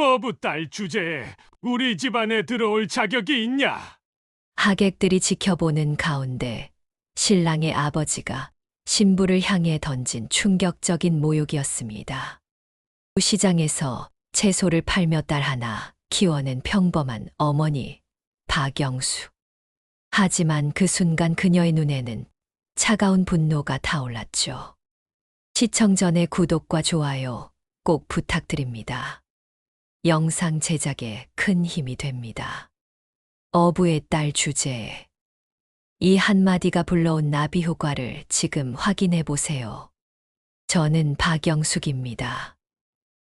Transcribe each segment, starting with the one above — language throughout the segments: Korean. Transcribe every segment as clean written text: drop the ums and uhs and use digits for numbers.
어부 딸 주제에 우리 집안에 들어올 자격이 있냐? 하객들이 지켜보는 가운데 신랑의 아버지가 신부를 향해 던진 충격적인 모욕이었습니다. 시장에서 채소를 팔며 딸 하나 키워낸 평범한 어머니 박영수. 하지만 그 순간 그녀의 눈에는 차가운 분노가 타올랐죠. 시청 전에 구독과 좋아요 꼭 부탁드립니다. 영상 제작에 큰 힘이 됩니다. 어부의 딸 주제에 이 한마디가 불러온 나비 효과를 지금 확인해 보세요. 저는 박영숙입니다.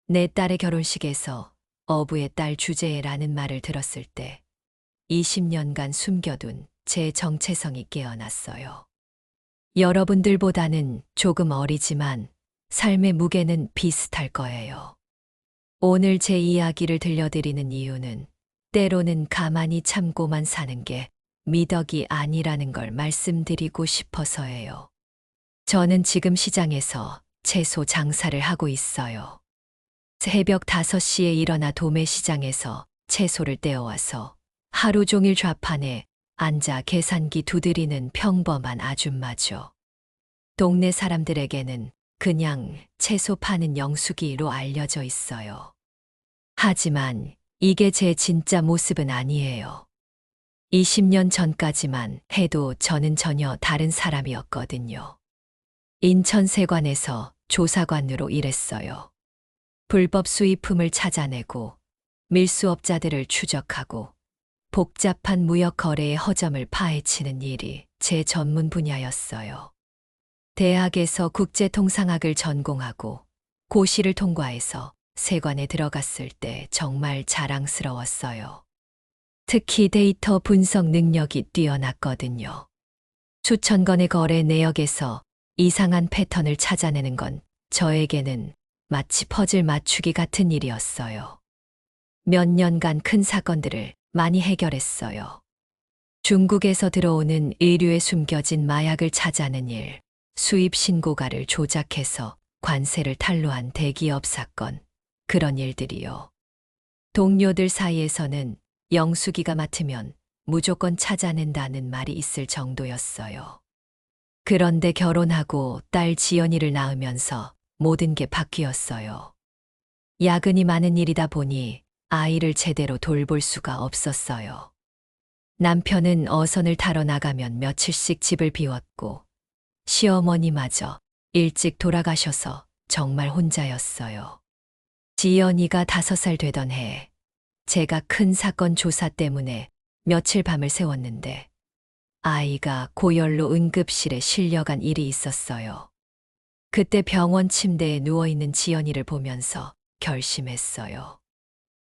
내 딸의 결혼식에서 어부의 딸 주제에라는 말을 들었을 때 20년간 숨겨둔 제 정체성이 깨어났어요. 여러분들보다는 조금 어리지만 삶의 무게는 비슷할 거예요. 오늘 제 이야기를 들려드리는 이유는 때로는 가만히 참고만 사는 게 미덕이 아니라는 걸 말씀드리고 싶어서예요. 저는 지금 시장에서 채소 장사를 하고 있어요. 새벽 5시에 일어나 도매시장에서 채소를 떼어와서 하루 종일 좌판에 앉아 계산기 두드리는 평범한 아줌마죠. 동네 사람들에게는 그냥 채소 파는 영숙이로 알려져 있어요. 하지만 이게 제 진짜 모습은 아니에요. 20년 전까지만 해도 저는 전혀 다른 사람이었거든요. 인천 세관에서 조사관으로 일했어요. 불법 수입품을 찾아내고 밀수업자들을 추적하고 복잡한 무역 거래의 허점을 파헤치는 일이 제 전문 분야였어요. 대학에서 국제통상학을 전공하고 고시를 통과해서 세관에 들어갔을 때 정말 자랑스러웠어요. 특히 데이터 분석 능력이 뛰어났거든요. 수천 건의 거래 내역에서 이상한 패턴을 찾아내는 건 저에게는 마치 퍼즐 맞추기 같은 일이었어요. 몇 년간 큰 사건들을 많이 해결했어요. 중국에서 들어오는 의류에 숨겨진 마약을 찾아낸 일, 수입 신고가를 조작해서 관세를 탈루한 대기업 사건, 그런 일들이요. 동료들 사이에서는 영숙이가 맡으면 무조건 찾아낸다는 말이 있을 정도였어요. 그런데 결혼하고 딸 지연이를 낳으면서 모든 게 바뀌었어요. 야근이 많은 일이다 보니 아이를 제대로 돌볼 수가 없었어요. 남편은 어선을 타러 나가면 며칠씩 집을 비웠고 시어머니마저 일찍 돌아가셔서 정말 혼자였어요. 지연이가 5살 되던 해에 제가 큰 사건 조사 때문에 며칠 밤을 새웠는데 아이가 고열로 응급실에 실려간 일이 있었어요. 그때 병원 침대에 누워있는 지연이를 보면서 결심했어요.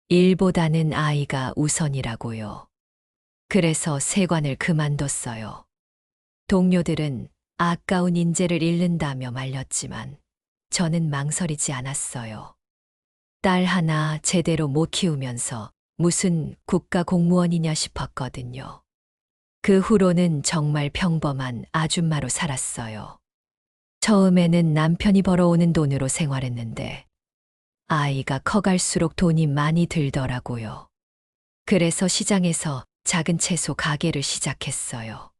일보다는 아이가 우선이라고요. 그래서 세관을 그만뒀어요. 동료들은 아까운 인재를 잃는다며 말렸지만 저는 망설이지 않았어요. 딸 하나 제대로 못 키우면서 무슨 국가 공무원이냐 싶었거든요. 그 후로는 정말 평범한 아줌마로 살았어요. 처음에는 남편이 벌어오는 돈으로 생활했는데 아이가 커갈수록 돈이 많이 들더라고요. 그래서 시장에서 작은 채소 가게를 시작했어요.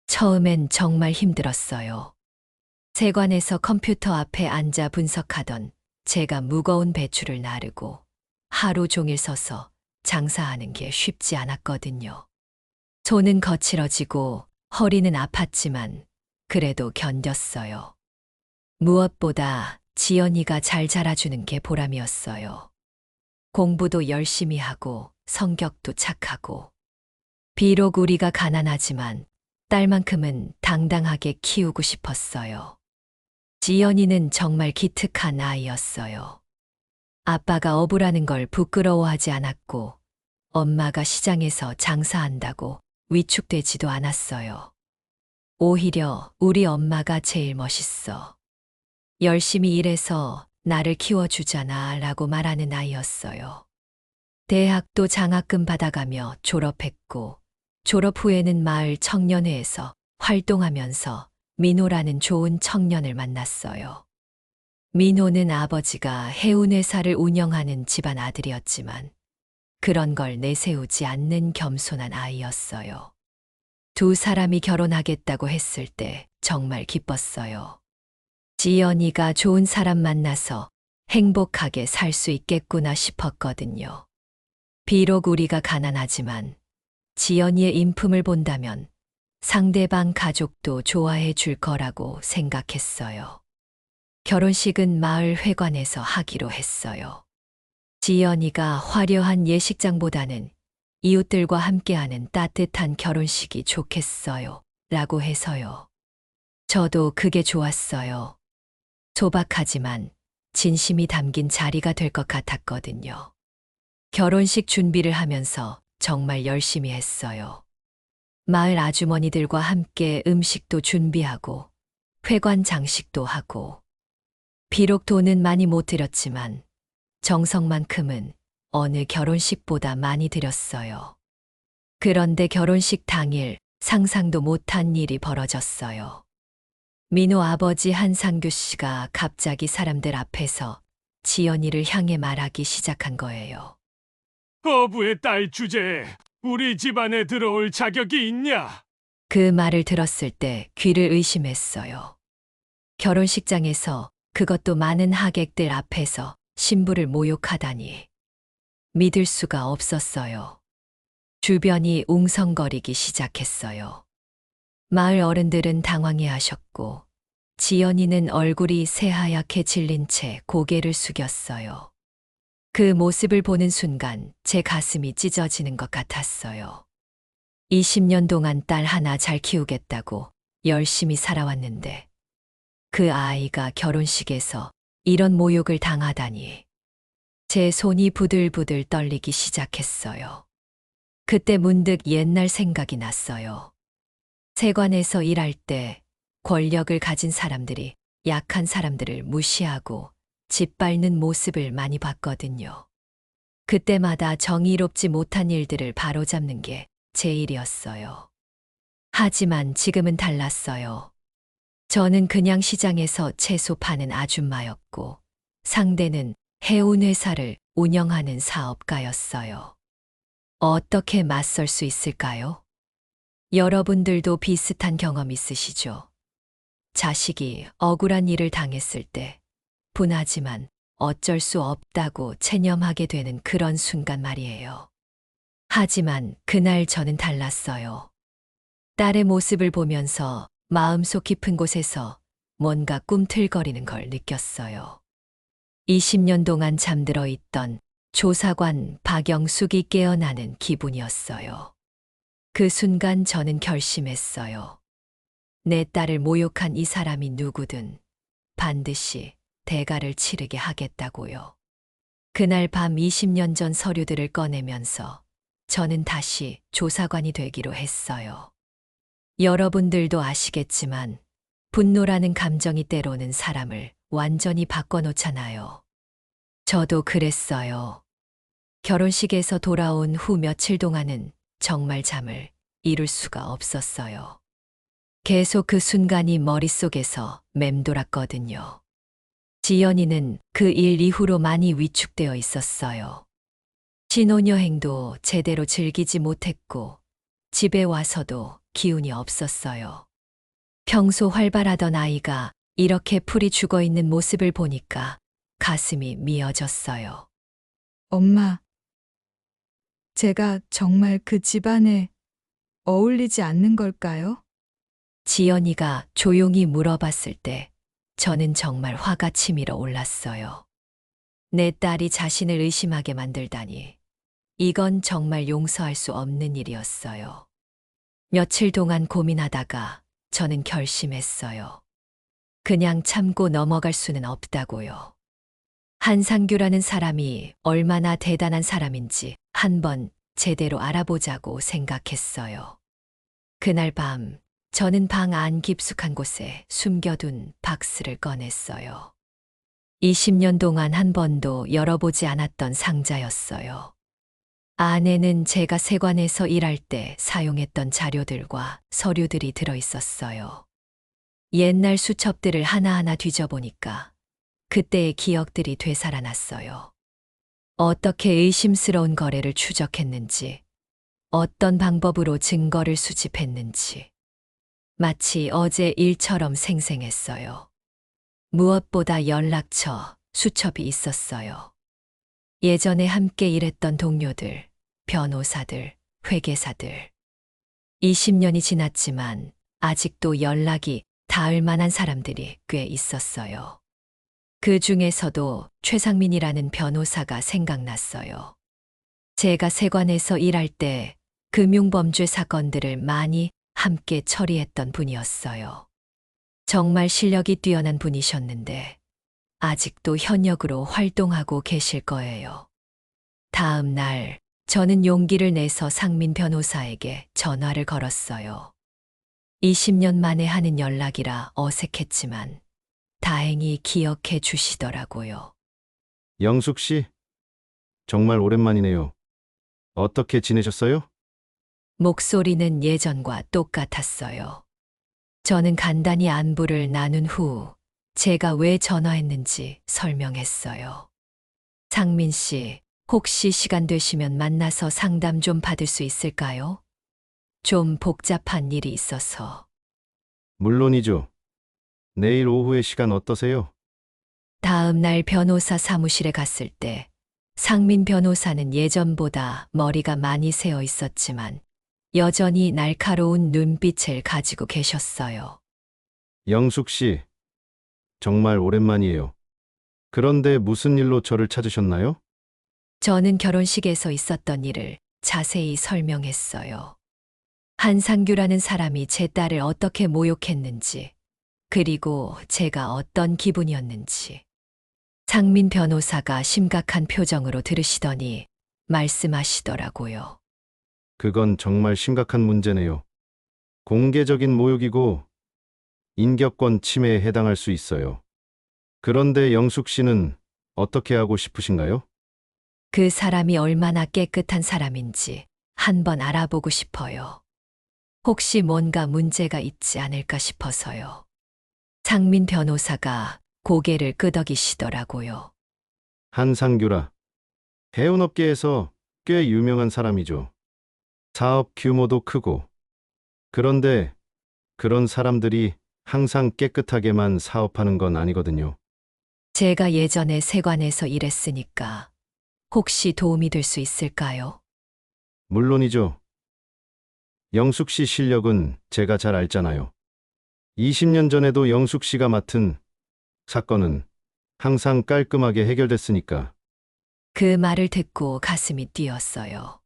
처음엔 정말 힘들었어요. 세관에서 컴퓨터 앞에 앉아 분석하던 제가 무거운 배추를 나르고 하루 종일 서서 장사하는 게 쉽지 않았거든요. 손은 거칠어지고 허리는 아팠지만 그래도 견뎠어요. 무엇보다 지연이가 잘 자라주는 게 보람이었어요. 공부도 열심히 하고 성격도 착하고 비록 우리가 가난하지만 딸만큼은 당당하게 키우고 싶었어요. 지연이는 정말 기특한 아이였어요. 아빠가 어부라는 걸 부끄러워하지 않았고 엄마가 시장에서 장사한다고 위축되지도 않았어요. 오히려 우리 엄마가 제일 멋있어. 열심히 일해서 나를 키워주잖아 라고 말하는 아이였어요. 대학도 장학금 받아가며 졸업했고 졸업 후에는 마을 청년회에서 활동하면서 민호라는 좋은 청년을 만났어요. 민호는 아버지가 해운회사를 운영하는 집안 아들이었지만 그런 걸 내세우지 않는 겸손한 아이였어요. 두 사람이 결혼하겠다고 했을 때 정말 기뻤어요. 지연이가 좋은 사람 만나서 행복하게 살 수 있겠구나 싶었거든요. 비록 우리가 가난하지만 지연이의 인품을 본다면 상대방 가족도 좋아해 줄 거라고 생각했어요. 결혼식은 마을 회관에서 하기로 했어요. 지연이가 화려한 예식장보다는 이웃들과 함께하는 따뜻한 결혼식이 좋겠어요. 라고 해서요. 저도 그게 좋았어요. 소박하지만 진심이 담긴 자리가 될 것 같았거든요. 결혼식 준비를 하면서 정말 열심히 했어요. 마을 아주머니들과 함께 음식도 준비하고 회관 장식도 하고 비록 돈은 많이 못 들였지만 정성만큼은 어느 결혼식보다 많이 들였어요. 그런데 결혼식 당일 상상도 못한 일이 벌어졌어요. 민호 아버지 한상규 씨가 갑자기 사람들 앞에서 지연이를 향해 말하기 시작한 거예요. 어부의 딸 주제에 우리 집안에 들어올 자격이 있냐? 그 말을 들었을 때 귀를 의심했어요. 결혼식장에서 그것도 많은 하객들 앞에서 신부를 모욕하다니. 믿을 수가 없었어요. 주변이 웅성거리기 시작했어요. 마을 어른들은 당황해 하셨고 지연이는 얼굴이 새하얗게 질린 채 고개를 숙였어요. 그 모습을 보는 순간 제 가슴이 찢어지는 것 같았어요. 20년 동안 딸 하나 잘 키우겠다고 열심히 살아왔는데 그 아이가 결혼식에서 이런 모욕을 당하다니. 제 손이 부들부들 떨리기 시작했어요. 그때 문득 옛날 생각이 났어요. 세관에서 일할 때 권력을 가진 사람들이 약한 사람들을 무시하고 짓밟는 모습을 많이 봤거든요. 그때마다 정의롭지 못한 일들을 바로잡는 게 제 일이었어요. 하지만 지금은 달랐어요. 저는 그냥 시장에서 채소 파는 아줌마였고 상대는 해운회사를 운영하는 사업가였어요. 어떻게 맞설 수 있을까요? 여러분들도 비슷한 경험 있으시죠? 자식이 억울한 일을 당했을 때 분하지만 어쩔 수 없다고 체념하게 되는 그런 순간 말이에요. 하지만 그날 저는 달랐어요. 딸의 모습을 보면서 마음속 깊은 곳에서 뭔가 꿈틀거리는 걸 느꼈어요. 20년 동안 잠들어 있던 조사관 박영숙이 깨어나는 기분이었어요. 그 순간 저는 결심했어요. 내 딸을 모욕한 이 사람이 누구든 반드시 대가를 치르게 하겠다고요. 그날 밤 20년 전 서류들을 꺼내면서 저는 다시 조사관이 되기로 했어요. 여러분들도 아시겠지만 분노라는 감정이 때로는 사람을 완전히 바꿔놓잖아요. 저도 그랬어요. 결혼식에서 돌아온 후 며칠 동안은 정말 잠을 이룰 수가 없었어요. 계속 그 순간이 머릿속에서 맴돌았거든요. 지연이는 그 일 이후로 많이 위축되어 있었어요. 신혼여행도 제대로 즐기지 못했고 집에 와서도 기운이 없었어요. 평소 활발하던 아이가 이렇게 풀이 죽어 있는 모습을 보니까 가슴이 미어졌어요. 엄마, 제가 정말 그 집안에 어울리지 않는 걸까요? 지연이가 조용히 물어봤을 때 저는 정말 화가 치밀어 올랐어요. 내 딸이 자신을 의심하게 만들다니. 이건 정말 용서할 수 없는 일이었어요. 며칠 동안 고민하다가 저는 결심했어요. 그냥 참고 넘어갈 수는 없다고요. 한상규라는 사람이 얼마나 대단한 사람인지 한번 제대로 알아보자고 생각했어요. 그날 밤 저는 방 안 깊숙한 곳에 숨겨둔 박스를 꺼냈어요. 20년 동안 한 번도 열어보지 않았던 상자였어요. 안에는 제가 세관에서 일할 때 사용했던 자료들과 서류들이 들어 있었어요. 옛날 수첩들을 하나하나 뒤져보니까 그때의 기억들이 되살아났어요. 어떻게 의심스러운 거래를 추적했는지, 어떤 방법으로 증거를 수집했는지. 마치 어제 일처럼 생생했어요. 무엇보다 연락처, 수첩이 있었어요. 예전에 함께 일했던 동료들, 변호사들, 회계사들. 20년이 지났지만 아직도 연락이 닿을 만한 사람들이 꽤 있었어요. 그 중에서도 최상민이라는 변호사가 생각났어요. 제가 세관에서 일할 때 금융범죄 사건들을 많이 함께 처리했던 분이었어요. 정말 실력이 뛰어난 분이셨는데 아직도 현역으로 활동하고 계실 거예요. 다음 날 저는 용기를 내서 상민 변호사에게 전화를 걸었어요. 20년 만에 하는 연락이라 어색했지만 다행히 기억해 주시더라고요. 영숙 씨, 정말 오랜만이네요. 어떻게 지내셨어요? 목소리는 예전과 똑같았어요. 저는 간단히 안부를 나눈 후 제가 왜 전화했는지 설명했어요. 상민 씨, 혹시 시간 되시면 만나서 상담 좀 받을 수 있을까요? 좀 복잡한 일이 있어서. 물론이죠. 내일 오후에 시간 어떠세요? 다음 날 변호사 사무실에 갔을 때 상민 변호사는 예전보다 머리가 많이 새어 있었지만 여전히 날카로운 눈빛을 가지고 계셨어요. 영숙 씨, 정말 오랜만이에요. 그런데 무슨 일로 저를 찾으셨나요? 저는 결혼식에서 있었던 일을 자세히 설명했어요. 한상규라는 사람이 제 딸을 어떻게 모욕했는지, 그리고 제가 어떤 기분이었는지. 상민 변호사가 심각한 표정으로 들으시더니 말씀하시더라고요. 그건 정말 심각한 문제네요. 공개적인 모욕이고 인격권 침해에 해당할 수 있어요. 그런데 영숙 씨는 어떻게 하고 싶으신가요? 그 사람이 얼마나 깨끗한 사람인지 한번 알아보고 싶어요. 혹시 뭔가 문제가 있지 않을까 싶어서요. 상민 변호사가 고개를 끄덕이시더라고요. 한상규라. 해운업계에서 꽤 유명한 사람이죠. 사업 규모도 크고. 그런데 그런 사람들이 항상 깨끗하게만 사업하는 건 아니거든요. 제가 예전에 세관에서 일했으니까 혹시 도움이 될 수 있을까요? 물론이죠. 영숙 씨 실력은 제가 잘 알잖아요. 20년 전에도 영숙 씨가 맡은 사건은 항상 깔끔하게 해결됐으니까. 그 말을 듣고 가슴이 뛰었어요.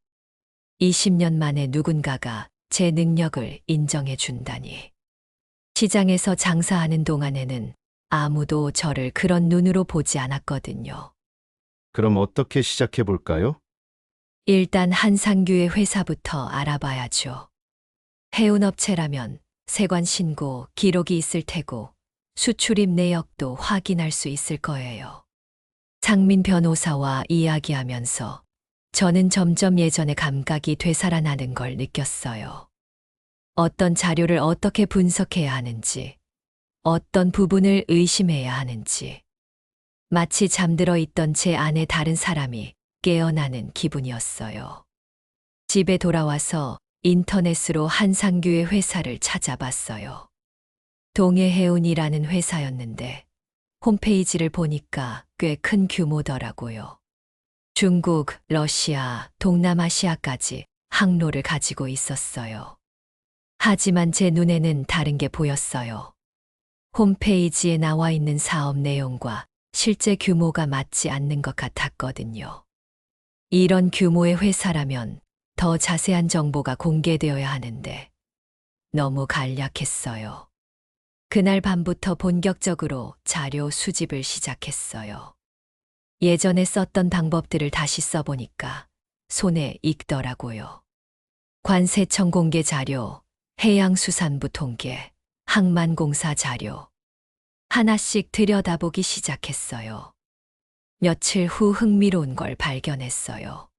20년 만에 누군가가 제 능력을 인정해 준다니. 시장에서 장사하는 동안에는 아무도 저를 그런 눈으로 보지 않았거든요. 그럼 어떻게 시작해 볼까요? 일단 한상규의 회사부터 알아봐야죠. 해운업체라면 세관 신고 기록이 있을 테고 수출입 내역도 확인할 수 있을 거예요. 상민 변호사와 이야기하면서 저는 점점 예전의 감각이 되살아나는 걸 느꼈어요. 어떤 자료를 어떻게 분석해야 하는지, 어떤 부분을 의심해야 하는지. 마치 잠들어 있던 제 안에 다른 사람이 깨어나는 기분이었어요. 집에 돌아와서 인터넷으로 한상규의 회사를 찾아봤어요. 동해해운이라는 회사였는데 홈페이지를 보니까 꽤 큰 규모더라고요. 중국, 러시아, 동남아시아까지 항로를 가지고 있었어요. 하지만 제 눈에는 다른 게 보였어요. 홈페이지에 나와 있는 사업 내용과 실제 규모가 맞지 않는 것 같았거든요. 이런 규모의 회사라면 더 자세한 정보가 공개되어야 하는데 너무 간략했어요. 그날 밤부터 본격적으로 자료 수집을 시작했어요. 예전에 썼던 방법들을 다시 써보니까 손에 익더라고요. 관세청 공개 자료, 해양수산부 통계, 항만공사 자료. 하나씩 들여다보기 시작했어요. 며칠 후 흥미로운 걸 발견했어요.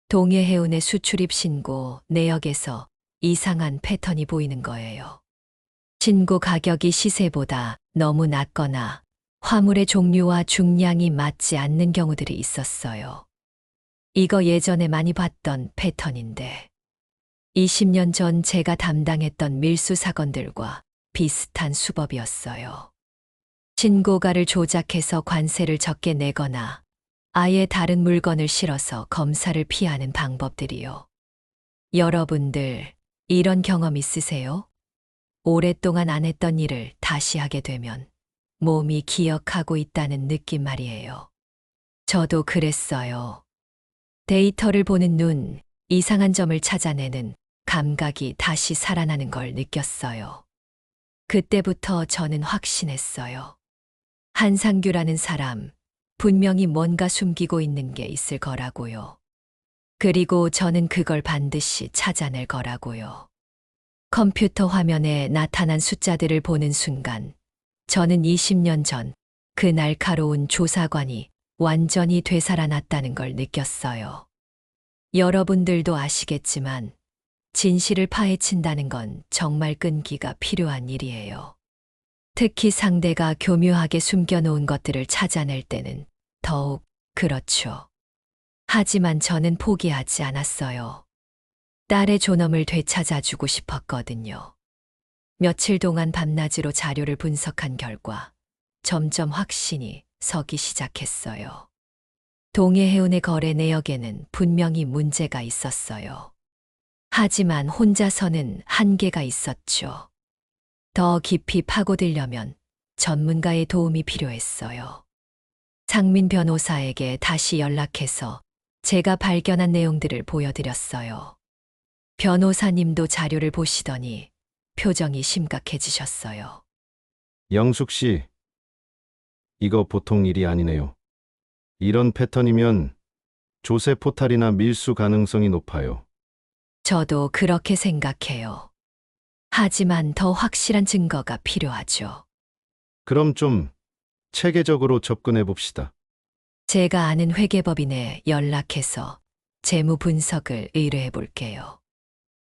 동해해운의 수출입 신고 내역에서 이상한 패턴이 보이는 거예요. 신고 가격이 시세보다 너무 낮거나 화물의 종류와 중량이 맞지 않는 경우들이 있었어요. 이거 예전에 많이 봤던 패턴인데 20년 전 제가 담당했던 밀수 사건들과 비슷한 수법이었어요. 신고가를 조작해서 관세를 적게 내거나 아예 다른 물건을 실어서 검사를 피하는 방법들이요. 여러분들 이런 경험 있으세요? 오랫동안 안 했던 일을 다시 하게 되면 몸이 기억하고 있다는 느낌 말이에요. 저도 그랬어요. 데이터를 보는 눈, 이상한 점을 찾아내는 감각이 다시 살아나는 걸 느꼈어요. 그때부터 저는 확신했어요. 한상규라는 사람, 분명히 뭔가 숨기고 있는 게 있을 거라고요. 그리고 저는 그걸 반드시 찾아낼 거라고요. 컴퓨터 화면에 나타난 숫자들을 보는 순간, 저는 20년 전 그 날카로운 조사관이 완전히 되살아났다는 걸 느꼈어요. 여러분들도 아시겠지만, 진실을 파헤친다는 건 정말 끈기가 필요한 일이에요. 특히 상대가 교묘하게 숨겨놓은 것들을 찾아낼 때는 더욱 그렇죠. 하지만 저는 포기하지 않았어요. 딸의 존엄을 되찾아주고 싶었거든요. 며칠 동안 밤낮으로 자료를 분석한 결과 점점 확신이 서기 시작했어요. 동해해운의 거래 내역에는 분명히 문제가 있었어요. 하지만 혼자서는 한계가 있었죠. 더 깊이 파고들려면 전문가의 도움이 필요했어요. 상민 변호사에게 다시 연락해서 제가 발견한 내용들을 보여드렸어요. 변호사님도 자료를 보시더니 표정이 심각해지셨어요. 영숙 씨, 이거 보통 일이 아니네요. 이런 패턴이면 조세 포탈이나 밀수 가능성이 높아요. 저도 그렇게 생각해요. 하지만 더 확실한 증거가 필요하죠. 그럼 좀 체계적으로 접근해 봅시다. 제가 아는 회계법인에 연락해서 재무 분석을 의뢰해 볼게요.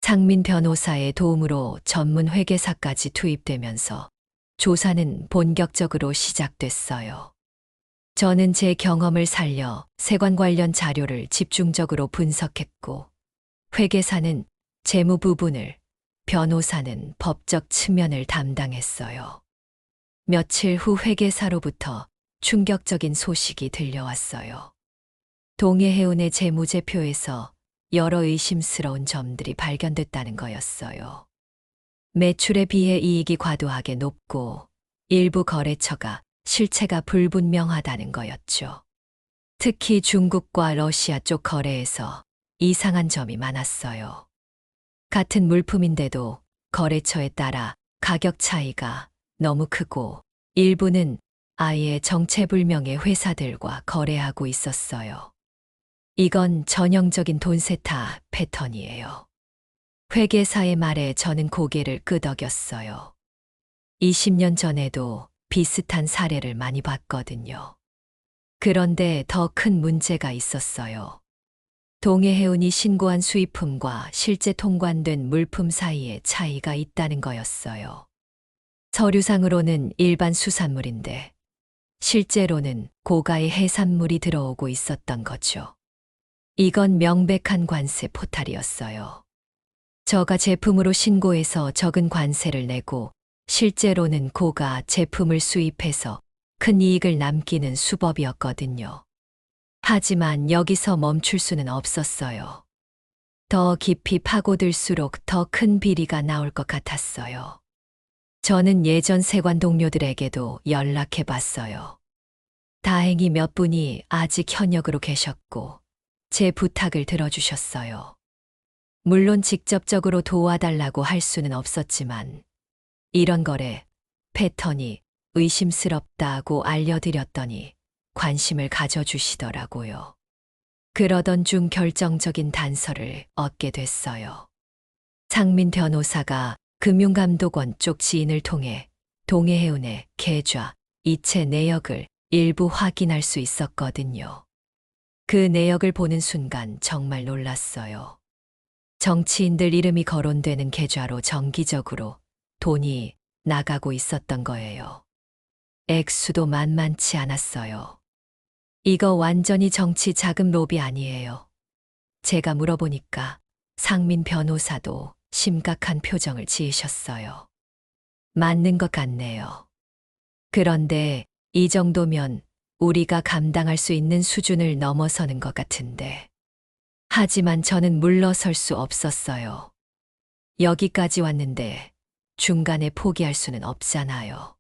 상민 변호사의 도움으로 전문 회계사까지 투입되면서 조사는 본격적으로 시작됐어요. 저는 제 경험을 살려 세관 관련 자료를 집중적으로 분석했고, 회계사는 재무 부분을, 변호사는 법적 측면을 담당했어요. 며칠 후 회계사로부터 충격적인 소식이 들려왔어요. 동해해운의 재무제표에서 여러 의심스러운 점들이 발견됐다는 거였어요. 매출에 비해 이익이 과도하게 높고 일부 거래처가 실체가 불분명하다는 거였죠. 특히 중국과 러시아 쪽 거래에서 이상한 점이 많았어요. 같은 물품인데도 거래처에 따라 가격 차이가 너무 크고 일부는 아예 정체불명의 회사들과 거래하고 있었어요. 이건 전형적인 돈 세탁 패턴이에요. 회계사의 말에 저는 고개를 끄덕였어요. 20년 전에도 비슷한 사례를 많이 봤거든요. 그런데 더 큰 문제가 있었어요. 동해해운이 신고한 수입품과 실제 통관된 물품 사이에 차이가 있다는 거였어요. 서류상으로는 일반 수산물인데 실제로는 고가의 해산물이 들어오고 있었던 거죠. 이건 명백한 관세 포탈이었어요. 저가 제품으로 신고해서 적은 관세를 내고 실제로는 고가 제품을 수입해서 큰 이익을 남기는 수법이었거든요. 하지만 여기서 멈출 수는 없었어요. 더 깊이 파고들수록 더 큰 비리가 나올 것 같았어요. 저는 예전 세관 동료들에게도 연락해 봤어요. 다행히 몇 분이 아직 현역으로 계셨고 제 부탁을 들어주셨어요. 물론 직접적으로 도와달라고 할 수는 없었지만 이런 거래 패턴이 의심스럽다고 알려드렸더니 관심을 가져주시더라고요. 그러던 중 결정적인 단서를 얻게 됐어요. 상민 변호사가 금융감독원 쪽 지인을 통해 동해해운의 계좌, 이체 내역을 일부 확인할 수 있었거든요. 그 내역을 보는 순간 정말 놀랐어요. 정치인들 이름이 거론되는 계좌로 정기적으로 돈이 나가고 있었던 거예요. 액수도 만만치 않았어요. 이거 완전히 정치 자금 로비 아니에요. 제가 물어보니까 상민 변호사도 심각한 표정을 지으셨어요. 맞는 것 같네요. 그런데 이 정도면 우리가 감당할 수 있는 수준을 넘어서는 것 같은데. 하지만 저는 물러설 수 없었어요. 여기까지 왔는데 중간에 포기할 수는 없잖아요.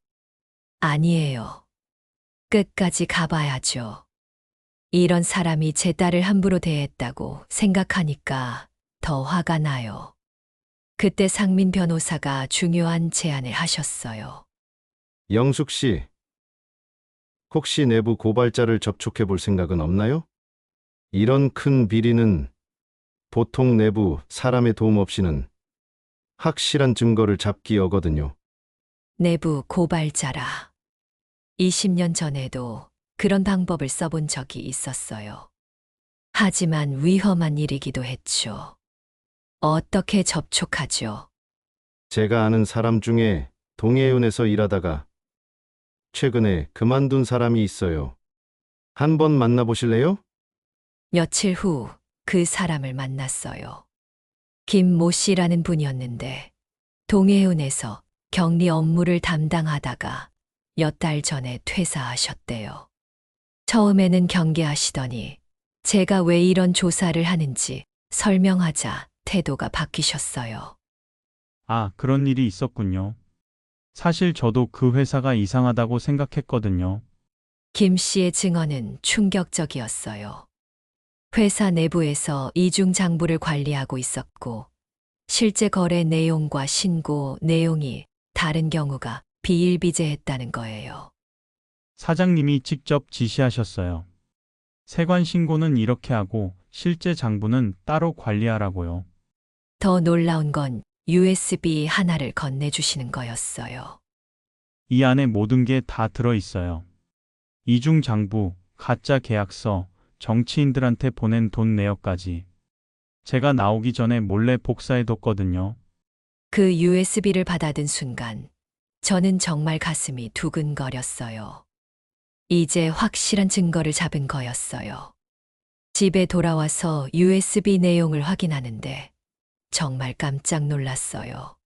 아니에요. 끝까지 가봐야죠. 이런 사람이 제 딸을 함부로 대했다고 생각하니까 더 화가 나요. 그때 상민 변호사가 중요한 제안을 하셨어요. 영숙 씨, 혹시 내부 고발자를 접촉해 볼 생각은 없나요? 이런 큰 비리는 보통 내부 사람의 도움 없이는 확실한 증거를 잡기 어거든요. 내부 고발자라. 20년 전에도 그런 방법을 써본 적이 있었어요. 하지만 위험한 일이기도 했죠. 어떻게 접촉하죠? 제가 아는 사람 중에 동해운에서 일하다가 최근에 그만둔 사람이 있어요. 한번 만나보실래요? 며칠 후 그 사람을 만났어요. 김모 씨라는 분이었는데 동해운에서 격리 업무를 담당하다가 몇 달 전에 퇴사하셨대요. 처음에는 경계하시더니 제가 왜 이런 조사를 하는지 설명하자 태도가 바뀌셨어요. 아, 그런 일이 있었군요. 사실 저도 그 회사가 이상하다고 생각했거든요. 김 씨의 증언은 충격적이었어요. 회사 내부에서 이중 장부를 관리하고 있었고, 실제 거래 내용과 신고 내용이 다른 경우가 비일비재했다는 거예요. 사장님이 직접 지시하셨어요. 세관 신고는 이렇게 하고 실제 장부는 따로 관리하라고요. 더 놀라운 건 USB 하나를 건네주시는 거였어요. 이 안에 모든 게 다 들어 있어요. 이중 장부, 가짜 계약서, 정치인들한테 보낸 돈 내역까지. 제가 나오기 전에 몰래 복사해뒀거든요. 그 USB를 받아든 순간, 저는 정말 가슴이 두근거렸어요. 이제 확실한 증거를 잡은 거였어요. 집에 돌아와서 USB 내용을 확인하는데 정말 깜짝 놀랐어요.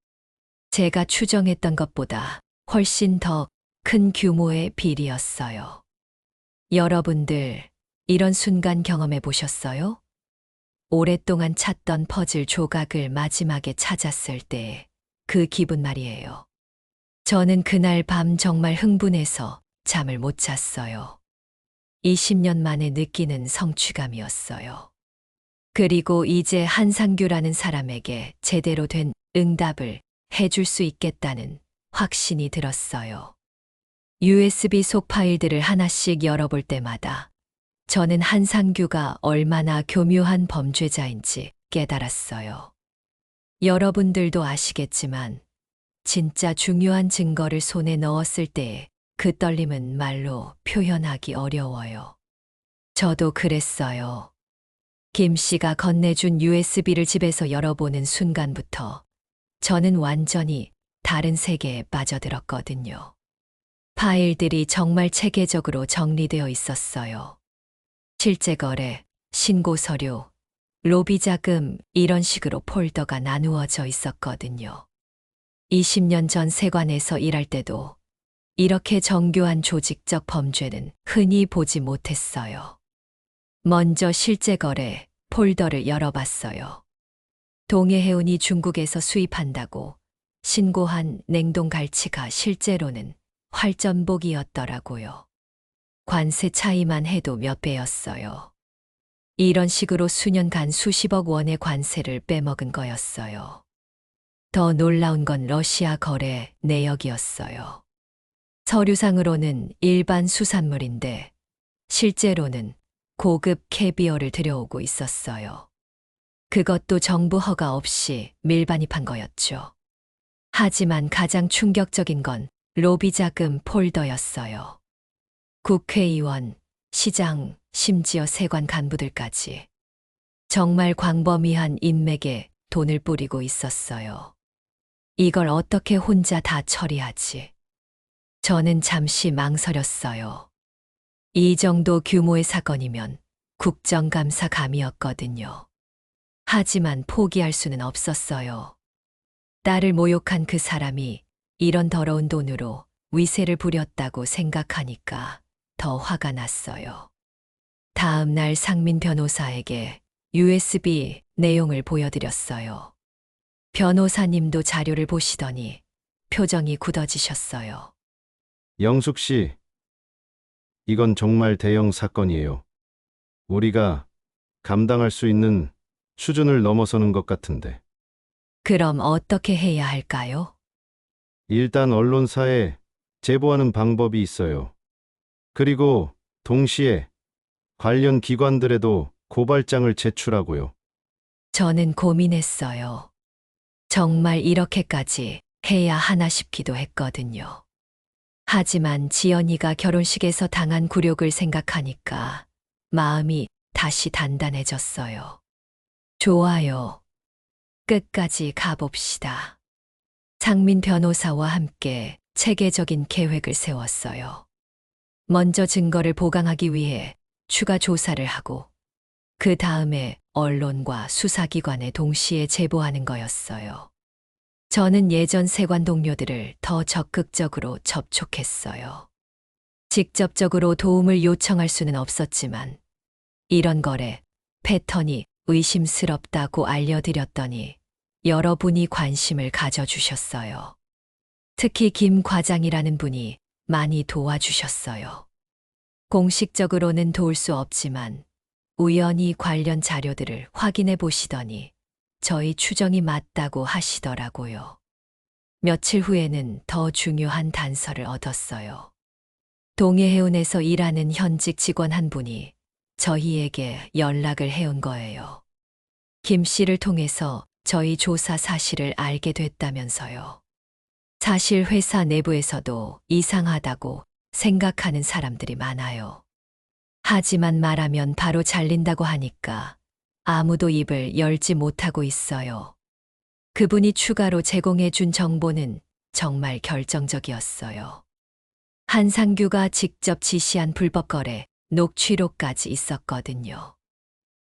제가 추정했던 것보다 훨씬 더 큰 규모의 비리였어요. 여러분들, 이런 순간 경험해 보셨어요? 오랫동안 찾던 퍼즐 조각을 마지막에 찾았을 때 그 기분 말이에요. 저는 그날 밤 정말 흥분해서 잠을 못 잤어요. 20년 만에 느끼는 성취감이었어요. 그리고 이제 한상규라는 사람에게 제대로 된 응답을 해줄 수 있겠다는 확신이 들었어요. USB 속 파일들을 하나씩 열어볼 때마다 저는 한상규가 얼마나 교묘한 범죄자인지 깨달았어요. 여러분들도 아시겠지만 진짜 중요한 증거를 손에 넣었을 때의 그 떨림은 말로 표현하기 어려워요. 저도 그랬어요. 김 씨가 건네준 USB를 집에서 열어보는 순간부터 저는 완전히 다른 세계에 빠져들었거든요. 파일들이 정말 체계적으로 정리되어 있었어요. 실제 거래, 신고 서류, 로비 자금 이런 식으로 폴더가 나누어져 있었거든요. 20년 전 세관에서 일할 때도 이렇게 정교한 조직적 범죄는 흔히 보지 못했어요. 먼저 실제 거래 폴더를 열어봤어요. 동해해운이 중국에서 수입한다고 신고한 냉동 갈치가 실제로는 활전복이었더라고요. 관세 차이만 해도 몇 배였어요. 이런 식으로 수년간 수십억 원의 관세를 빼먹은 거였어요. 더 놀라운 건 러시아 거래 내역이었어요. 서류상으로는 일반 수산물인데 실제로는 고급 캐비어를 들여오고 있었어요. 그것도 정부 허가 없이 밀반입한 거였죠. 하지만 가장 충격적인 건 로비 자금 폴더였어요. 국회의원, 시장, 심지어 세관 간부들까지 정말 광범위한 인맥에 돈을 뿌리고 있었어요. 이걸 어떻게 혼자 다 처리하지? 저는 잠시 망설였어요. 이 정도 규모의 사건이면 국정감사감이었거든요. 하지만 포기할 수는 없었어요. 딸을 모욕한 그 사람이 이런 더러운 돈으로 위세를 부렸다고 생각하니까 더 화가 났어요. 다음 날 상민 변호사에게 USB 내용을 보여드렸어요. 변호사님도 자료를 보시더니 표정이 굳어지셨어요. 영숙 씨, 이건 정말 대형 사건이에요. 우리가 감당할 수 있는 수준을 넘어서는 것 같은데. 그럼 어떻게 해야 할까요? 일단 언론사에 제보하는 방법이 있어요. 그리고 동시에 관련 기관들에도 고발장을 제출하고요. 저는 고민했어요. 정말 이렇게까지 해야 하나 싶기도 했거든요. 하지만 지연이가 결혼식에서 당한 굴욕을 생각하니까 마음이 다시 단단해졌어요. 좋아요. 끝까지 가봅시다. 상민 변호사와 함께 체계적인 계획을 세웠어요. 먼저 증거를 보강하기 위해 추가 조사를 하고 그 다음에 언론과 수사기관에 동시에 제보하는 거였어요. 저는 예전 세관 동료들을 더 적극적으로 접촉했어요. 직접적으로 도움을 요청할 수는 없었지만 이런 거래 패턴이 의심스럽다고 알려드렸더니 여러분이 관심을 가져주셨어요. 특히 김 과장이라는 분이 많이 도와주셨어요. 공식적으로는 도울 수 없지만 우연히 관련 자료들을 확인해 보시더니 저희 추정이 맞다고 하시더라고요. 며칠 후에는 더 중요한 단서를 얻었어요. 동해해운에서 일하는 현직 직원 한 분이 저희에게 연락을 해온 거예요. 김 씨를 통해서 저희 조사 사실을 알게 됐다면서요. 사실 회사 내부에서도 이상하다고 생각하는 사람들이 많아요. 하지만 말하면 바로 잘린다고 하니까 아무도 입을 열지 못하고 있어요. 그분이 추가로 제공해 준 정보는 정말 결정적이었어요. 한상규가 직접 지시한 불법 거래, 녹취록까지 있었거든요.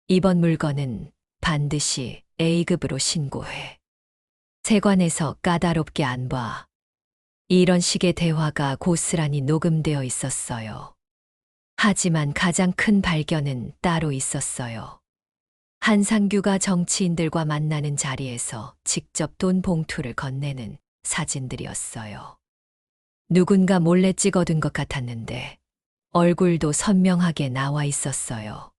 이번 물건은 반드시 A급으로 신고해. 세관에서 까다롭게 안 봐. 이런 식의 대화가 고스란히 녹음되어 있었어요. 하지만 가장 큰 발견은 따로 있었어요. 한상규가 정치인들과 만나는 자리에서 직접 돈 봉투를 건네는 사진들이었어요. 누군가 몰래 찍어둔 것 같았는데 얼굴도 선명하게 나와 있었어요.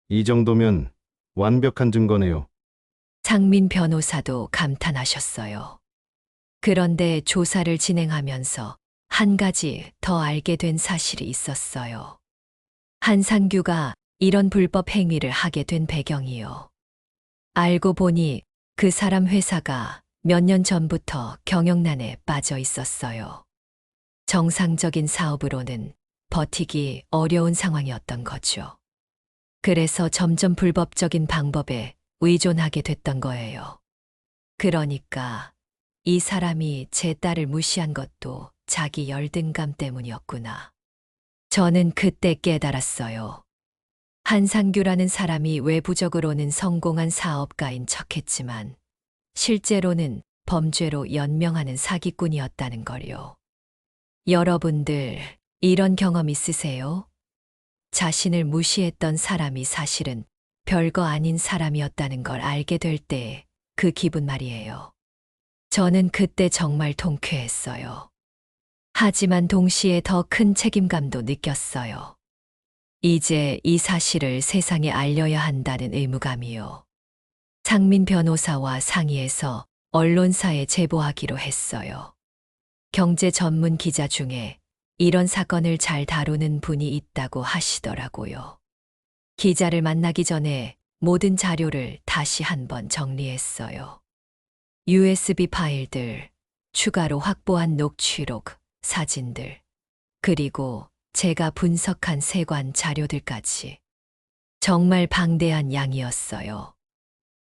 이 정도면 완벽한 증거네요. 상민 변호사도 감탄하셨어요. 그런데 조사를 진행하면서 한 가지 더 알게 된 사실이 있었어요. 한상규가 이런 불법 행위를 하게 된 배경이요. 알고 보니 그 사람 회사가 몇 년 전부터 경영난에 빠져 있었어요. 정상적인 사업으로는 버티기 어려운 상황이었던 거죠. 그래서 점점 불법적인 방법에 의존하게 됐던 거예요. 그러니까 이 사람이 제 딸을 무시한 것도 자기 열등감 때문이었구나. 저는 그때 깨달았어요. 한상규라는 사람이 외부적으로는 성공한 사업가인 척했지만 실제로는 범죄로 연명하는 사기꾼이었다는 걸요. 여러분들 이런 경험 있으세요? 자신을 무시했던 사람이 사실은 별거 아닌 사람이었다는 걸 알게 될 때 그 기분 말이에요. 저는 그때 정말 통쾌했어요. 하지만 동시에 더 큰 책임감도 느꼈어요. 이제 이 사실을 세상에 알려야 한다는 의무감이요. 상민 변호사와 상의해서 언론사에 제보하기로 했어요. 경제 전문 기자 중에 이런 사건을 잘 다루는 분이 있다고 하시더라고요. 기자를 만나기 전에 모든 자료를 다시 한번 정리했어요. USB 파일들, 추가로 확보한 녹취록, 사진들, 그리고 제가 분석한 세관 자료들까지. 정말 방대한 양이었어요.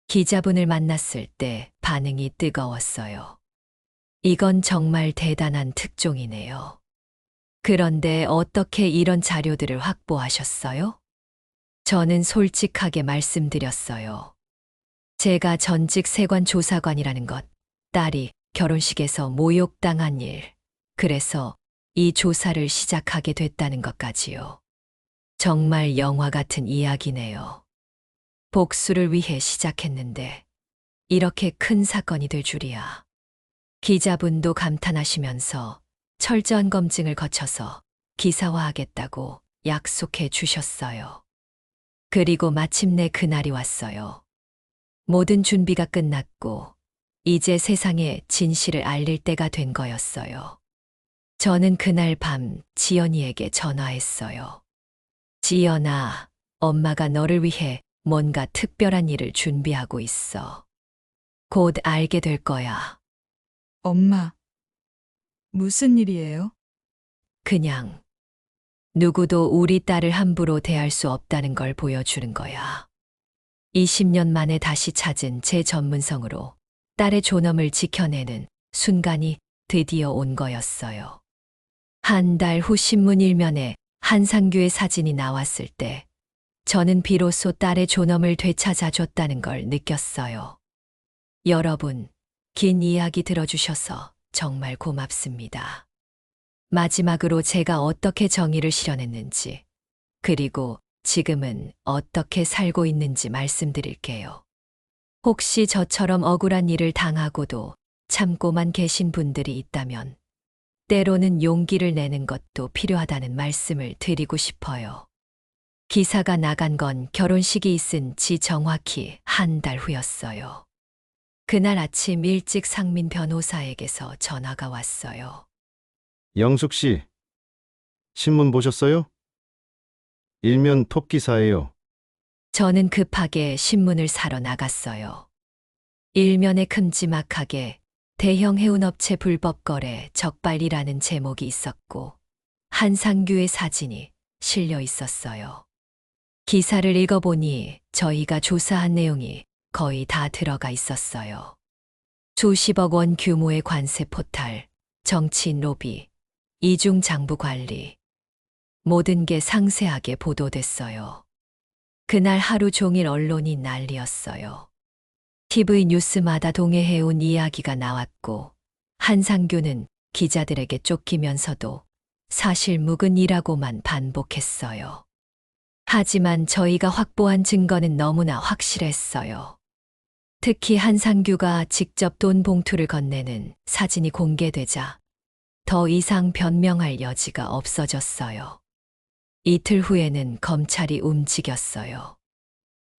기자분을 만났을 때 반응이 뜨거웠어요. 이건 정말 대단한 특종이네요. 그런데 어떻게 이런 자료들을 확보하셨어요? 저는 솔직하게 말씀드렸어요. 제가 전직 세관 조사관이라는 것, 딸이 결혼식에서 모욕당한 일, 그래서 이 조사를 시작하게 됐다는 것까지요. 정말 영화 같은 이야기네요. 복수를 위해 시작했는데 이렇게 큰 사건이 될 줄이야. 기자분도 감탄하시면서 철저한 검증을 거쳐서 기사화하겠다고 약속해 주셨어요. 그리고 마침내 그날이 왔어요. 모든 준비가 끝났고 이제 세상에 진실을 알릴 때가 된 거였어요. 저는 그날 밤 지연이에게 전화했어요. 지연아, 엄마가 너를 위해 뭔가 특별한 일을 준비하고 있어. 곧 알게 될 거야. 엄마, 무슨 일이에요? 그냥 누구도 우리 딸을 함부로 대할 수 없다는 걸 보여주는 거야. 20년 만에 다시 찾은 제 전문성으로 딸의 존엄을 지켜내는 순간이 드디어 온 거였어요. 한 달 후 신문 일면에 한상규의 사진이 나왔을 때 저는 비로소 딸의 존엄을 되찾아줬다는 걸 느꼈어요. 여러분, 긴 이야기 들어주셔서 정말 고맙습니다. 마지막으로 제가 어떻게 정의를 실현했는지, 그리고 지금은 어떻게 살고 있는지 말씀드릴게요. 혹시 저처럼 억울한 일을 당하고도 참고만 계신 분들이 있다면 때로는 용기를 내는 것도 필요하다는 말씀을 드리고 싶어요. 기사가 나간 건 결혼식이 있은 지 정확히 한 달 후였어요. 그날 아침 일찍 상민 변호사에게서 전화가 왔어요. 영숙 씨, 신문 보셨어요? 일면 톱 기사예요. 저는 급하게 신문을 사러 나갔어요. 일면에 큼지막하게 대형 해운업체 불법 거래 적발이라는 제목이 있었고 한상규의 사진이 실려 있었어요. 기사를 읽어보니 저희가 조사한 내용이 거의 다 들어가 있었어요. 수십억 원 규모의 관세 포탈, 정치인 로비, 이중 장부 관리, 모든 게 상세하게 보도됐어요. 그날 하루 종일 언론이 난리였어요. TV 뉴스마다 동해해운 이야기가 나왔고 한상규는 기자들에게 쫓기면서도 사실 묵은이라고만 반복했어요. 하지만 저희가 확보한 증거는 너무나 확실했어요. 특히 한상규가 직접 돈 봉투를 건네는 사진이 공개되자 더 이상 변명할 여지가 없어졌어요. 이틀 후에는 검찰이 움직였어요.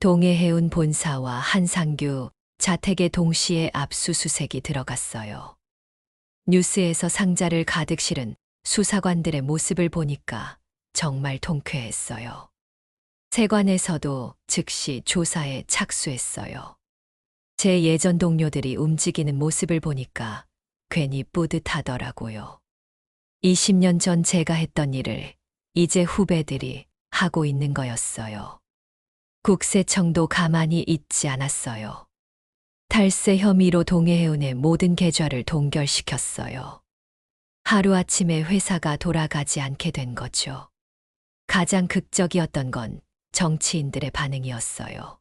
동해해운 본사와 한상규 자택에 동시에 압수수색이 들어갔어요. 뉴스에서 상자를 가득 실은 수사관들의 모습을 보니까 정말 통쾌했어요. 세관에서도 즉시 조사에 착수했어요. 제 예전 동료들이 움직이는 모습을 보니까 괜히 뿌듯하더라고요. 20년 전 제가 했던 일을 이제 후배들이 하고 있는 거였어요. 국세청도 가만히 있지 않았어요. 탈세 혐의로 동해해운의 모든 계좌를 동결시켰어요. 하루아침에 회사가 돌아가지 않게 된 거죠. 가장 극적이었던 건 정치인들의 반응이었어요.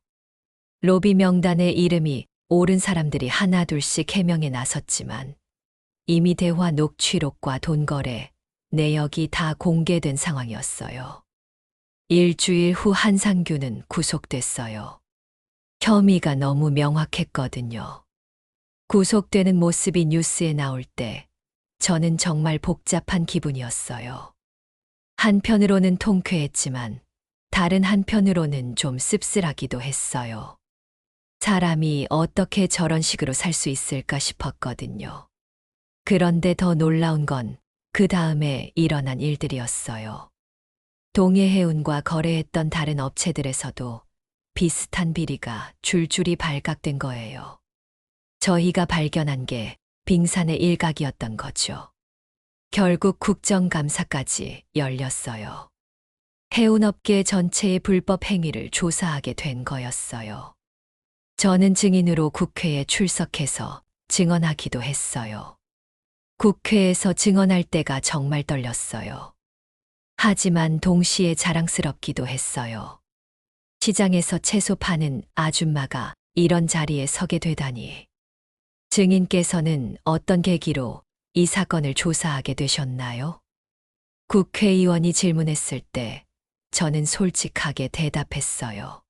로비 명단에 이름이 오른 사람들이 하나둘씩 해명에 나섰지만 이미 대화 녹취록과 돈거래, 내역이 다 공개된 상황이었어요. 일주일 후 한상규는 구속됐어요. 혐의가 너무 명확했거든요. 구속되는 모습이 뉴스에 나올 때 저는 정말 복잡한 기분이었어요. 한편으로는 통쾌했지만 다른 한편으로는 좀 씁쓸하기도 했어요. 사람이 어떻게 저런 식으로 살 수 있을까 싶었거든요. 그런데 더 놀라운 건 그 다음에 일어난 일들이었어요. 동해해운과 거래했던 다른 업체들에서도 비슷한 비리가 줄줄이 발각된 거예요. 저희가 발견한 게 빙산의 일각이었던 거죠. 결국 국정감사까지 열렸어요. 해운업계 전체의 불법 행위를 조사하게 된 거였어요. 저는 증인으로 국회에 출석해서 증언하기도 했어요. 국회에서 증언할 때가 정말 떨렸어요. 하지만 동시에 자랑스럽기도 했어요. 시장에서 채소 파는 아줌마가 이런 자리에 서게 되다니. 증인께서는 어떤 계기로 이 사건을 조사하게 되셨나요? 국회의원이 질문했을 때 저는 솔직하게 대답했어요.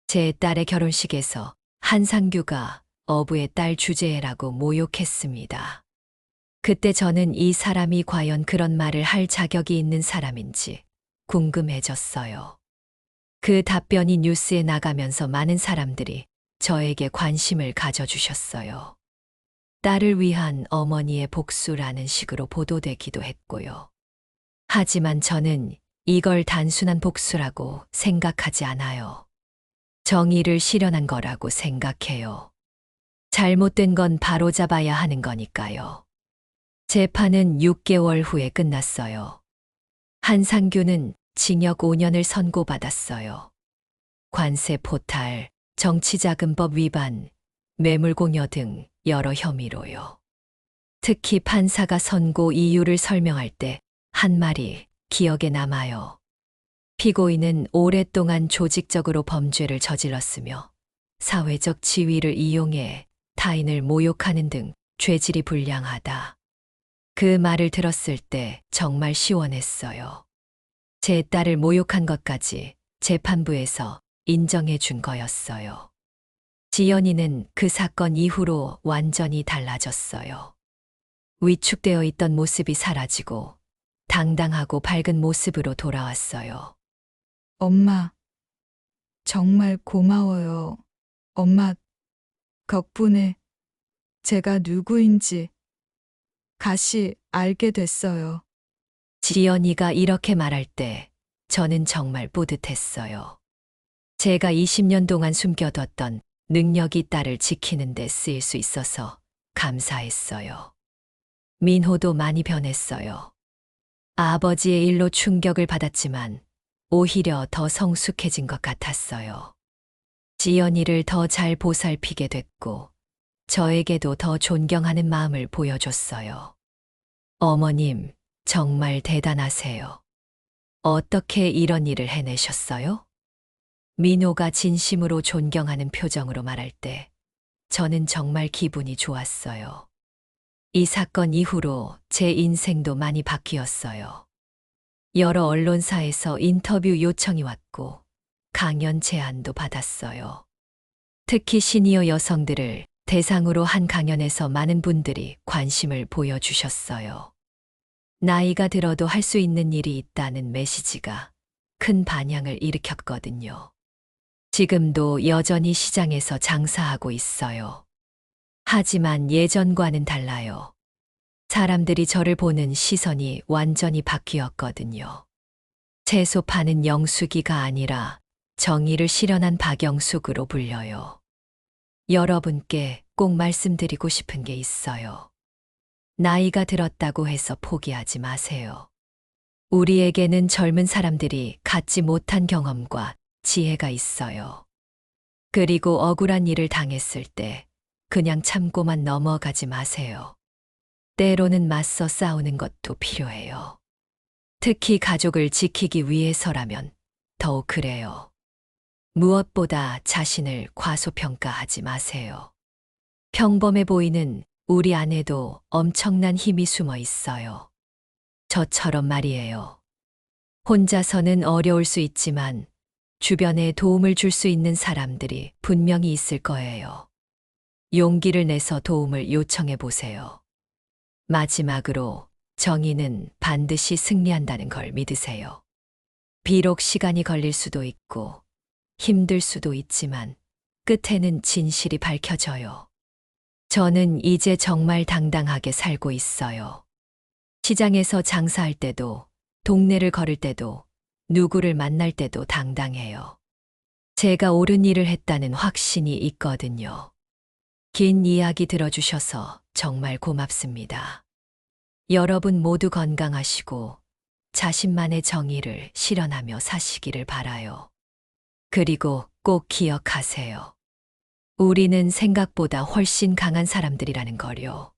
제 딸의 결혼식에서 한상규가 어부의 딸 주제라고 모욕했습니다. 그때 저는 이 사람이 과연 그런 말을 할 자격이 있는 사람인지 궁금해졌어요. 그 답변이 뉴스에 나가면서 많은 사람들이 저에게 관심을 가져주셨어요. 딸을 위한 어머니의 복수라는 식으로 보도되기도 했고요. 하지만 저는 이걸 단순한 복수라고 생각하지 않아요. 정의를 실현한 거라고 생각해요. 잘못된 건 바로잡아야 하는 거니까요. 재판은 6개월 후에 끝났어요. 한상규는 징역 5년을 선고받았어요. 관세 포탈, 정치자금법 위반, 뇌물공여 등 여러 혐의로요. 특히 판사가 선고 이유를 설명할 때 한 말이 기억에 남아요. 피고인은 오랫동안 조직적으로 범죄를 저질렀으며 사회적 지위를 이용해 타인을 모욕하는 등 죄질이 불량하다. 그 말을 들었을 때 정말 시원했어요. 제 딸을 모욕한 것까지 재판부에서 인정해 준 거였어요. 지연이는 그 사건 이후로 완전히 달라졌어요. 위축되어 있던 모습이 사라지고 당당하고 밝은 모습으로 돌아왔어요. 엄마, 정말 고마워요. 엄마 덕분에 제가 누구인지 다시 알게 됐어요. 지연이가 이렇게 말할 때 저는 정말 뿌듯했어요. 제가 20년 동안 숨겨뒀던 능력이 딸을 지키는 데 쓰일 수 있어서 감사했어요. 민호도 많이 변했어요. 아버지의 일로 충격을 받았지만 오히려 더 성숙해진 것 같았어요. 지연이를 더 잘 보살피게 됐고 저에게도 더 존경하는 마음을 보여줬어요. 어머님, 정말 대단하세요. 어떻게 이런 일을 해내셨어요? 민호가 진심으로 존경하는 표정으로 말할 때 저는 정말 기분이 좋았어요. 이 사건 이후로 제 인생도 많이 바뀌었어요. 여러 언론사에서 인터뷰 요청이 왔고 강연 제안도 받았어요. 특히 시니어 여성들을 대상으로 한 강연에서 많은 분들이 관심을 보여주셨어요. 나이가 들어도 할 수 있는 일이 있다는 메시지가 큰 반향을 일으켰거든요. 지금도 여전히 시장에서 장사하고 있어요. 하지만 예전과는 달라요. 사람들이 저를 보는 시선이 완전히 바뀌었거든요. 채소 파는 영숙이가 아니라 정의를 실현한 박영숙으로 불려요. 여러분께 꼭 말씀드리고 싶은 게 있어요. 나이가 들었다고 해서 포기하지 마세요. 우리에게는 젊은 사람들이 갖지 못한 경험과 지혜가 있어요. 그리고 억울한 일을 당했을 때 그냥 참고만 넘어가지 마세요. 때로는 맞서 싸우는 것도 필요해요. 특히 가족을 지키기 위해서라면 더욱 그래요. 무엇보다 자신을 과소평가하지 마세요. 평범해 보이는 우리 안에도 엄청난 힘이 숨어 있어요. 저처럼 말이에요. 혼자서는 어려울 수 있지만 주변에 도움을 줄 수 있는 사람들이 분명히 있을 거예요. 용기를 내서 도움을 요청해 보세요. 마지막으로 정의는 반드시 승리한다는 걸 믿으세요. 비록 시간이 걸릴 수도 있고 힘들 수도 있지만 끝에는 진실이 밝혀져요. 저는 이제 정말 당당하게 살고 있어요. 시장에서 장사할 때도, 동네를 걸을 때도, 누구를 만날 때도 당당해요. 제가 옳은 일을 했다는 확신이 있거든요. 긴 이야기 들어주셔서 정말 고맙습니다. 여러분 모두 건강하시고 자신만의 정의를 실현하며 사시기를 바라요. 그리고 꼭 기억하세요. 우리는 생각보다 훨씬 강한 사람들이라는 걸요.